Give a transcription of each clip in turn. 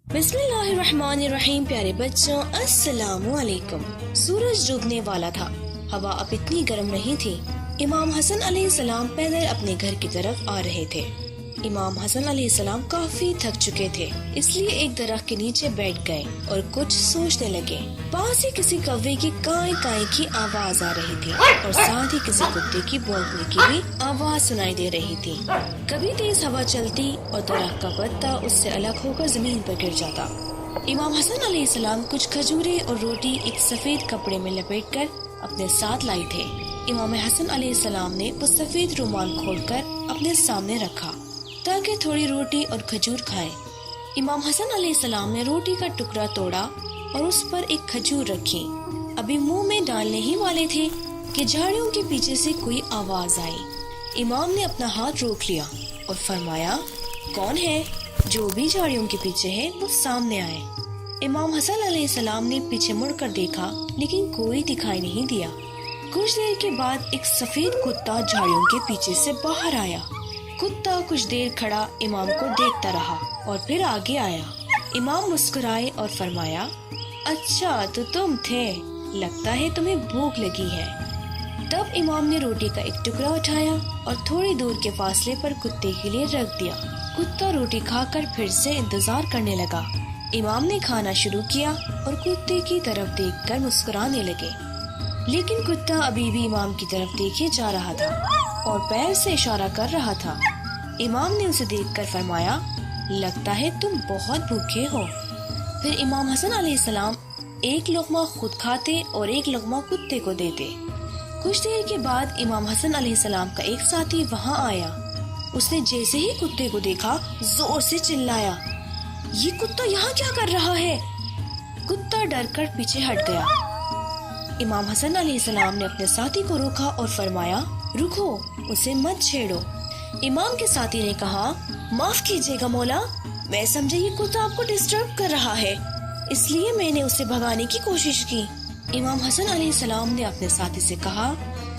بسم اللہ الرحمن الرحیم. پیارے بچوں السلام علیکم. سورج ڈوبنے والا تھا. ہوا اب اتنی گرم نہیں تھی. امام حسن علیہ السلام پیدل اپنے گھر کی طرف آ رہے تھے. امام حسن علیہ السلام کافی تھک چکے تھے، اس لیے ایک درخت کے نیچے بیٹھ گئے اور کچھ سوچنے لگے. پاس ہی کسی کوے کی کائیں کائیں کی آواز آ رہی تھی اور ساتھ ہی کسی کتے کی بھونکنے کی بھی آواز سنائی دے رہی تھی. کبھی تیز ہوا چلتی اور درخت کا پتا اس سے الگ ہو کر زمین پر گر جاتا. امام حسن علیہ السلام کچھ کھجورے اور روٹی ایک سفید کپڑے میں لپیٹ کر اپنے ساتھ لائے تھے. امام حسن علیہ السلام نے وہ سفید رومال کھول کر اپنے سامنے رکھا تاکہ تھوڑی روٹی اور کھجور کھائیں. امام حسن علیہ السلام نے روٹی کا ٹکڑا توڑا اور اس پر ایک کھجور رکھی. ابھی منہ میں ڈالنے ہی والے تھے کہ جھاڑیوں کے پیچھے سے کوئی آواز آئی. امام نے اپنا ہاتھ روک لیا اور فرمایا، کون ہے؟ جو بھی جھاڑیوں کے پیچھے ہے وہ سامنے آئے. امام حسن علیہ السلام نے پیچھے مڑ کر دیکھا لیکن کوئی دکھائی نہیں دیا. کچھ دیر کے بعد ایک سفید کتا جھاڑیوں کے پیچھے سے باہر آیا. کتا کچھ دیر کھڑا امام کو دیکھتا رہا اور پھر آگے آیا. امام مسکرائے اور فرمایا، اچھا تو تم تھے، لگتا ہے تمہیں بھوک لگی ہے. تب امام نے روٹی کا ایک ٹکڑا اٹھایا اور تھوڑی دور کے فاصلے پر کتے کے لیے رکھ دیا. کتا روٹی کھا کر پھر سے انتظار کرنے لگا. امام نے کھانا شروع کیا اور کتے کی طرف دیکھ کر مسکرانے لگے، لیکن کتا ابھی بھی امام کی طرف دیکھے جا رہا تھا اور پیر سے اشارہ کر رہا تھا. امام نے اسے دیکھ کر فرمایا، لگتا ہے تم بہت بھوکے ہو. پھر امام حسن علیہ السلام ایک لقمہ خود کھاتے اور ایک لقمہ کتے کو دیتے. کچھ دیر کے بعد امام حسن علیہ السلام کا ایک ساتھی وہاں آیا. اس نے جیسے ہی کتے کو دیکھا زور سے چلایا، یہ کتا یہاں کیا کر رہا ہے؟ کتا ڈر کر پیچھے ہٹ گیا. امام حسن علیہ السلام نے اپنے ساتھی کو روکا اور فرمایا، رکو، اسے مت چھیڑو. امام کے ساتھی نے کہا، معاف کیجیے گا مولا، میں سمجھا یہ کتا آپ کو ڈسٹرب کر رہا ہے، اس لیے میں نے اسے بھگانے کی کوشش کی. امام حسن علیہ السلام نے اپنے ساتھی سے کہا،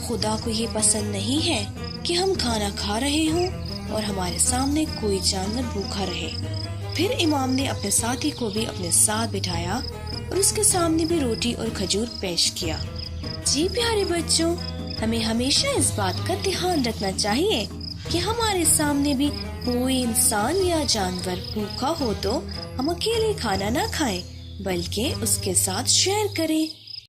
خدا کو یہ پسند نہیں ہے کہ ہم کھانا کھا رہے ہوں اور ہمارے سامنے کوئی جانور بھوکا رہے. پھر امام نے اپنے ساتھی کو بھی اپنے ساتھ بٹھایا اور اس کے سامنے بھی روٹی اور کھجور پیش کیا. جی پیارے بچوں، ہمیں ہمیشہ اس بات کا دھیان رکھنا چاہیے کہ ہمارے سامنے بھی کوئی انسان یا جانور بھوکا ہو تو ہم اکیلے کھانا نہ کھائیں بلکہ اس کے ساتھ شیئر کریں.